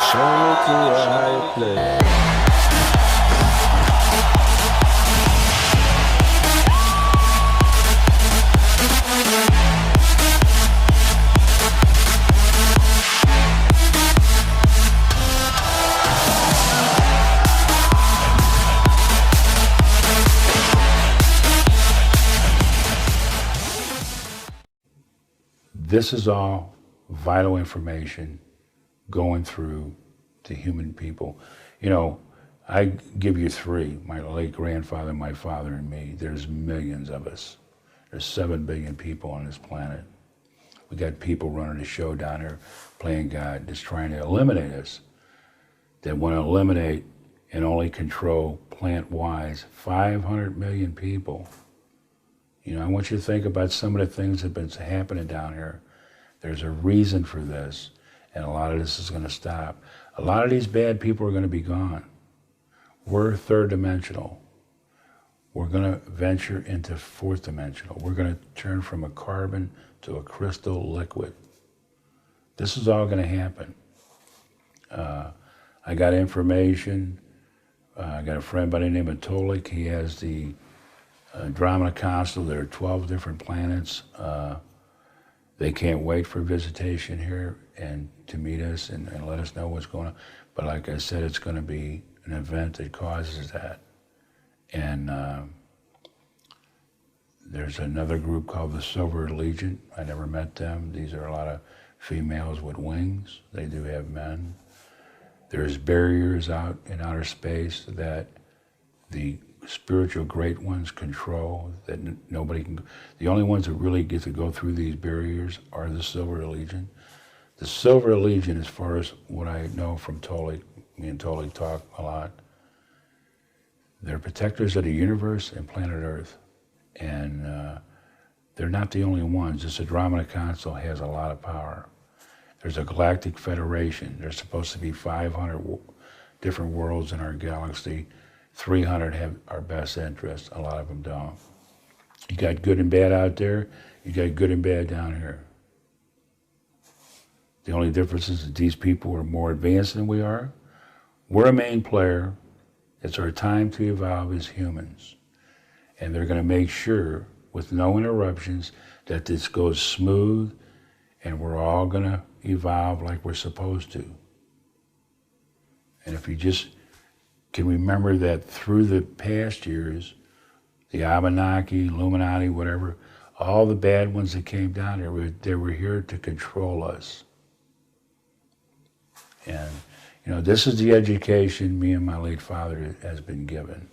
Show me clear how you play. This is all vital information going through to human people. You know, I give you three, my late grandfather, my father, and me. There's millions of us. There's 7 billion people on this planet. We got people running the show down here playing God, just trying to eliminate us. They want to eliminate and only control plant-wise 500 million people. You know, I want you to think about some of the things that have been happening down here. There's a reason for this, and a lot of this is going to stop. A lot of these bad people are going to be gone. We're third dimensional. We're going to venture into fourth dimensional. We're going to turn from a carbon to a crystal liquid. This is all going to happen. I got information. I got a friend by the name of Tolik. He has the Andromedan console. There are 12 different planets. They can't wait for visitation here and to meet us and let us know what's going on. But like I said, it's going to be an event that causes that. And there's another group called the Silver Legion. I never met them. These are a lot of females with wings. They do have men. There's barriers out in outer space that the spiritual great ones control, that nobody can. The only ones that really get to go through these barriers are the Silver Legion. The Silver Legion, as far as what I know from Tolik, me and Tolik talk a lot, they're protectors of the universe and planet Earth. And they're not the only ones. This Andromeda Council has a lot of power. There's a galactic federation. There's supposed to be 500 different worlds in our galaxy. 300 have our best interests. A lot of them don't. You got good and bad out there. You got good and bad down here. The only difference is that these people are more advanced than we are. We're a main player. It's our time to evolve as humans. And they're going to make sure, with no interruptions, that this goes smooth and we're all going to evolve like we're supposed to. And if you just can remember that through the past years, the Abenaki, Illuminati, whatever, all the bad ones that came down there, they were here to control us. And, you know, this is the education me and my late father has been given.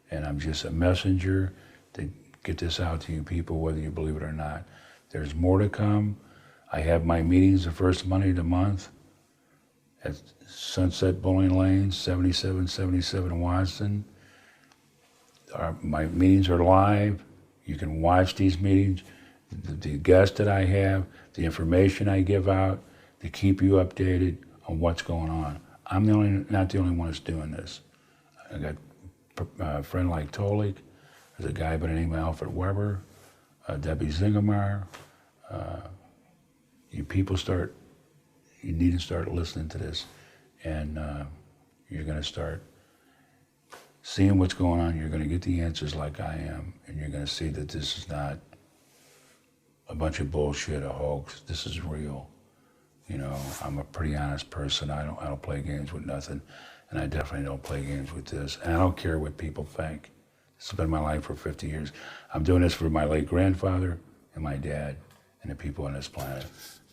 And I'm just a messenger to get this out to you people, whether you believe it or not. There's more to come. I have my meetings the first Monday of the month at Sunset Bowling Lane, 7777 Watson. My meetings are live. You can watch these meetings. The guests that I have, the information I give out to keep you updated on what's going on. I'm not the only one that's doing this. I got a friend like Tolik. There's a guy by the name of Alfred Weber, Debbie Zingemeyer. You need to start listening to this, and you're going to start seeing what's going on. You're going to get the answers like I am, and you're going to see that this is not a bunch of bullshit, a hoax. This is real. You know, I'm a pretty honest person. I don't play games with nothing, and I definitely don't play games with this. And I don't care what people think. This has been my life for 50 years. I'm doing this for my late grandfather and my dad and the people on this planet.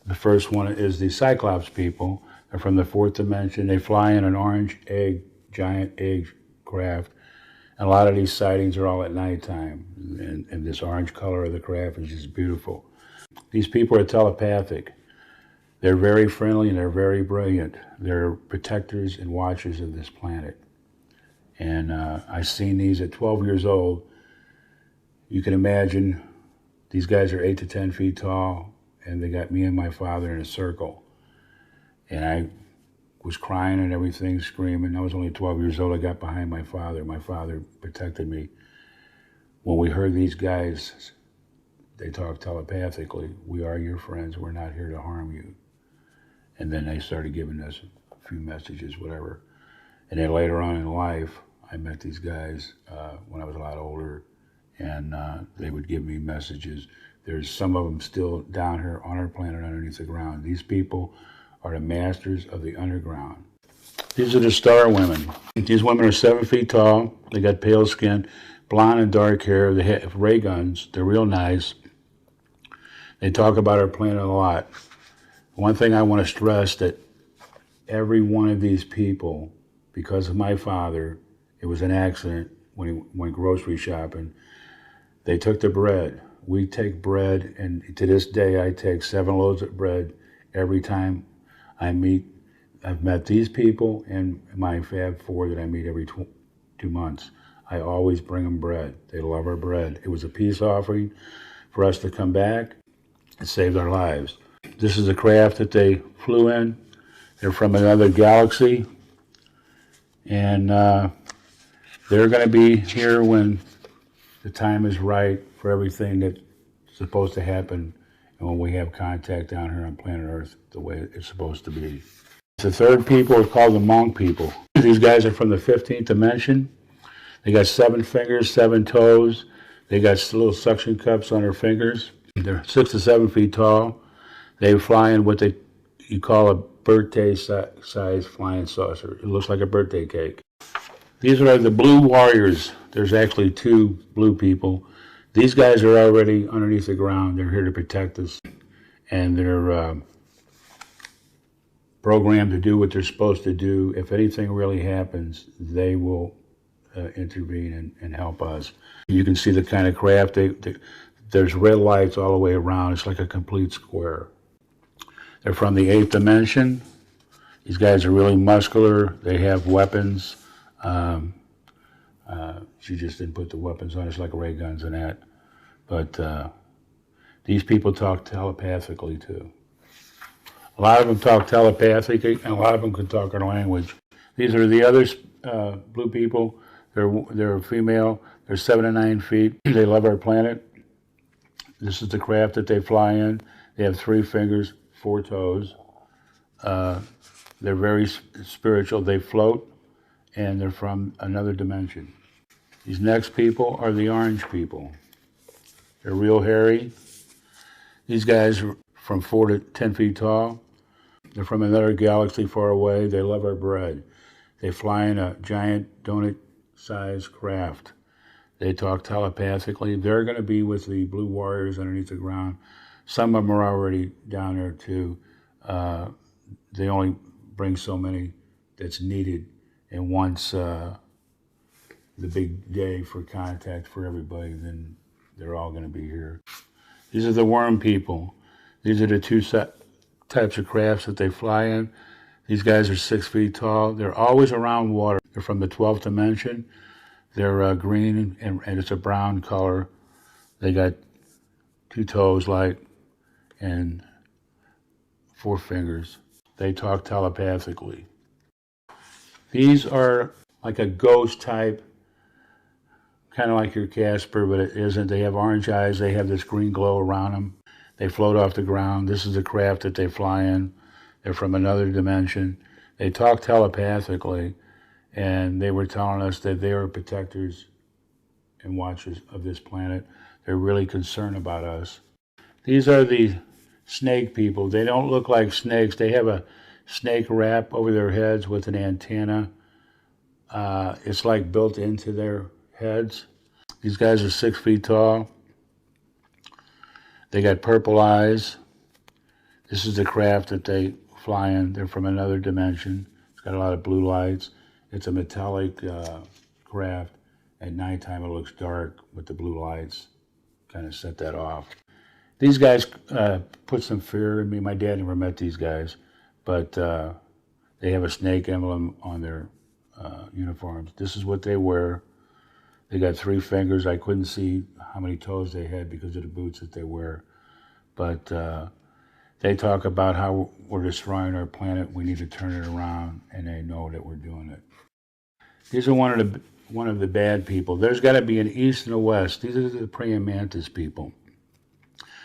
The first one is the Cyclops people. They're from the fourth dimension. They fly in an orange egg, giant egg craft. And a lot of these sightings are all at nighttime. And this orange color of the craft is just beautiful. These people are telepathic. They're very friendly and they're very brilliant. They're protectors and watchers of this planet. And I've seen these at 12 years old. You can imagine these guys are 8 to 10 feet tall, and they got me and my father in a circle. And I was crying and everything, screaming. I was only 12 years old. I got behind my father. My father protected me. When we heard these guys, they talk telepathically. We are your friends. We're not here to harm you. And then they started giving us few messages, whatever. And then later on in life, I met these guys when I was a lot older, and they would give me messages. There's some of them still down here on our planet underneath the ground. These people are the masters of the underground. These are the star women. These women are 7 feet tall. They got pale skin, blonde and dark hair. They have ray guns. They're real nice. They talk about our planet a lot. One thing I want to stress, that every one of these people, because of my father, it was an accident when he went grocery shopping, they took the bread. We take bread, and to this day I take 7 loaves of bread every time I meet. I've met these people and my Fab Four that I meet every 2 months. I always bring them bread. They love our bread. It was a peace offering for us to come back. It saved our lives. This is a craft that they flew in. They're from another galaxy, and they're going to be here when the time is right for everything that's supposed to happen, and when we have contact down here on planet Earth the way it's supposed to be. The third people are called the monk people. These guys are from the 15th dimension. They got 7 fingers, 7 toes. They got little suction cups on their fingers. They're 6 to 7 feet tall. They fly in what you call a birthday size flying saucer. It looks like a birthday cake. These are the blue warriors. There's actually 2 blue people. These guys are already underneath the ground. They're here to protect us, and they're programmed to do what they're supposed to do. If anything really happens, they will intervene and help us. You can see the kind of craft. There's red lights all the way around. It's like a complete square. They're from the 8th dimension. These guys are really muscular. They have weapons. She just didn't put the weapons on. It's like ray guns and that. But these people talk telepathically too. A lot of them talk telepathically, and a lot of them can talk our language. These are the other blue people. They're female. They're 7 to 9 feet. They love our planet. This is the craft that they fly in. They have 3 fingers, 4 toes. They're very spiritual. They float, and they're from another dimension. These next people are the orange people. They're real hairy. These guys are from 4 to 10 feet tall. They're from another galaxy far away. They love our bread. They fly in a giant donut-sized craft. They talk telepathically. They're going to be with the blue warriors underneath the ground. Some of them are already down there too. They only bring so many that's needed. And once the big day for contact for everybody, then they're all going to be here. These are the worm people. These are the 2 types of crafts that they fly in. These guys are 6 feet tall. They're always around water. They're from the 12th dimension. They're green, and it's a brown color. They got 2 toes, and 4 fingers. They talk telepathically. These are like a ghost type, kind of like your Casper, but it isn't. They have orange eyes. They have this green glow around them. They float off the ground. This is the craft that they fly in. They're from another dimension. They talk telepathically, and they were telling us that they are protectors and watchers of this planet. They're really concerned about us. These are the snake people. They don't look like snakes. They have a snake wrap over their heads with an antenna. It's like built into their heads. These guys are 6 feet tall. They got purple eyes. This is the craft that they fly in. They're from another dimension. It's got a lot of blue lights. It's a metallic craft. At nighttime it looks dark with the blue lights. Kind of set that off. These guys put some fear in me. My dad never met these guys, but they have a snake emblem on their uniforms. This is what they wear. They got 3 fingers. I couldn't see how many toes they had because of the boots that they wear. But they talk about how we're destroying our planet. We need to turn it around, and they know that we're doing it. These are one of the bad people. There's got to be an east and a west. These are the praying mantis people.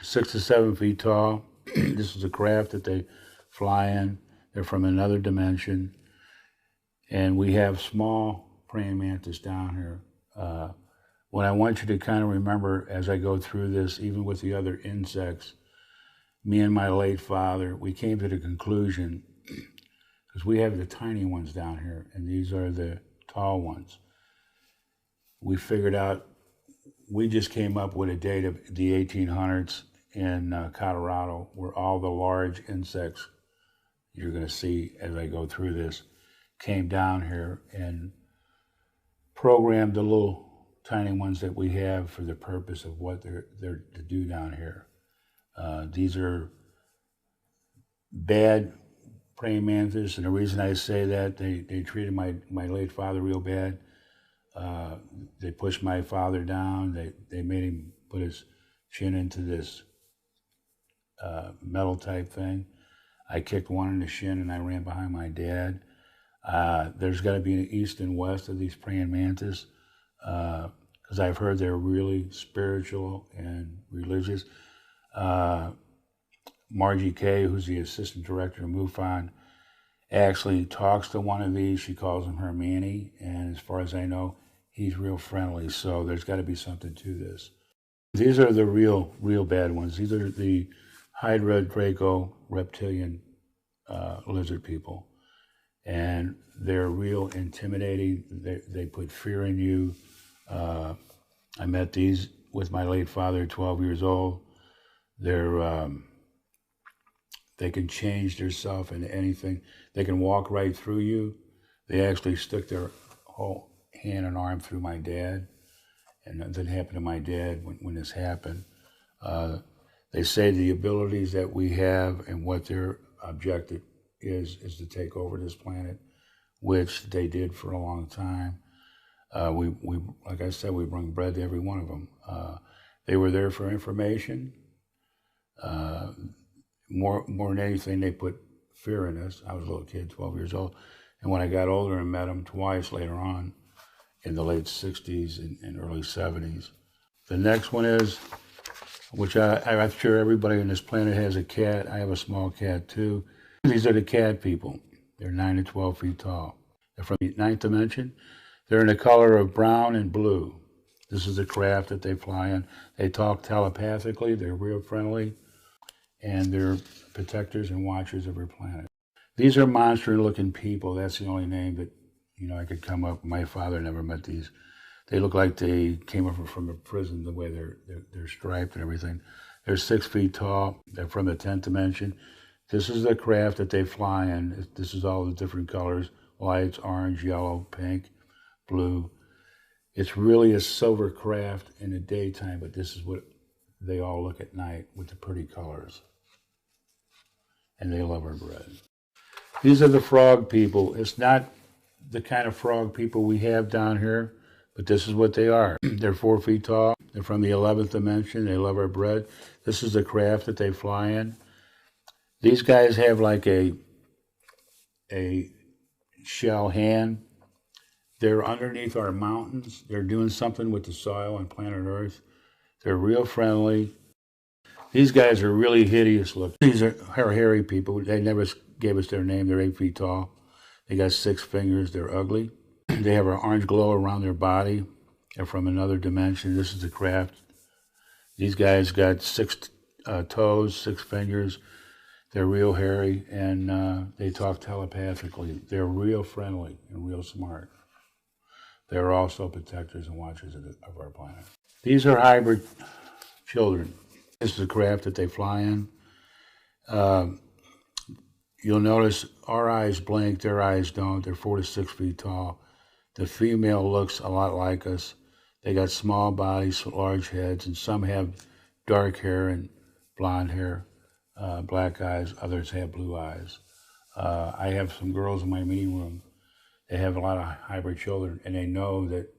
6 to 7 feet tall. This is a craft that they fly in. They're from another dimension. And we have small praying mantis down here. What I want you to kind of remember as I go through this, even with the other insects, me and my late father, we came to the conclusion, because we have the tiny ones down here, and these are the tall ones. We figured out, we just came up with a date of the 1800s in Colorado, where all the large insects you're going to see as I go through this came down here and programmed the little tiny ones that we have for the purpose of what they're to do down here. These are bad praying mantis, and the reason I say that, they treated my late father real bad. They pushed my father down. They made him put his chin into this metal type thing. I kicked one in the shin and I ran behind my dad. There's got to be an east and west of these praying mantis, because I've heard they're really spiritual and religious. Margie Kay, who's the assistant director of MUFON, actually talks to one of these. She calls him her Manny, and as far as I know, he's real friendly, so there's got to be something to this. These are the real bad ones. These are the Hydra Draco reptilian lizard people, and they're real intimidating. They put fear in you. I met these with my late father, 12 years old. They can change themselves into anything. They can walk right through you. They actually stick their whole hand and arm through my dad, and that happened to my dad when this happened. They say the abilities that we have and what their objective is to take over this planet, which they did for a long time. We like I said, we bring bread to every one of them. They were there for information. More than anything, they put fear in us. I was a little kid, 12 years old. And when I got older and met them twice later on in the late 60s and early 70s. The next one is, which I'm sure everybody on this planet has a cat. I have a small cat too. These are the cat people. They're 9 to 12 feet tall. They're from the ninth dimension. They're in the color of brown and blue. This is the craft that they fly in. They talk telepathically. They're real friendly. And they're protectors and watchers of our planet. These are monster-looking people. That's the only name that, I could come up. My father never met these. They look like they came over from a prison, the way they're striped and everything. They're 6 feet tall. They're from the 10th dimension. This is the craft that they fly in. This is all the different colors: lights, orange, yellow, pink, blue. It's really a silver craft in the daytime, but this is what they all look at night with the pretty colors. And they love our bread. These are the frog people. It's not the kind of frog people we have down here, but this is what they are. They're 4 feet tall. They're from the 11th dimension. They love our bread. This is the craft that they fly in. These guys have like a shell hand. They're underneath our mountains. They're doing something with the soil on planet Earth. They're real friendly. These guys are really hideous looking. These are hairy people. They never gave us their name. They're 8 feet tall. They got 6 fingers. They're ugly. They have an orange glow around their body. They're from another dimension. This is the craft. These guys got 6 toes, 6 fingers. They're real hairy, and they talk telepathically. They're real friendly and real smart. They're also protectors and watchers of our planet. These are hybrid children. This is the craft that they fly in. You'll notice our eyes blink, their eyes don't. They're 4 to 6 feet tall. The female looks a lot like us. They got small bodies, large heads, and some have dark hair and blonde hair, black eyes. Others have blue eyes. I have some girls in my meeting room. They have a lot of hybrid children, and they know that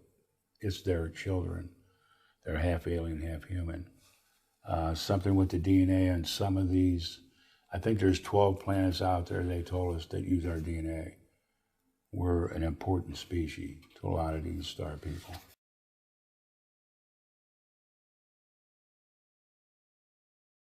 it's their children. They're half alien, half human. Something with the DNA on some of these. I think there's 12 planets out there, they told us, that use our DNA. We're an important species to a lot of these star people.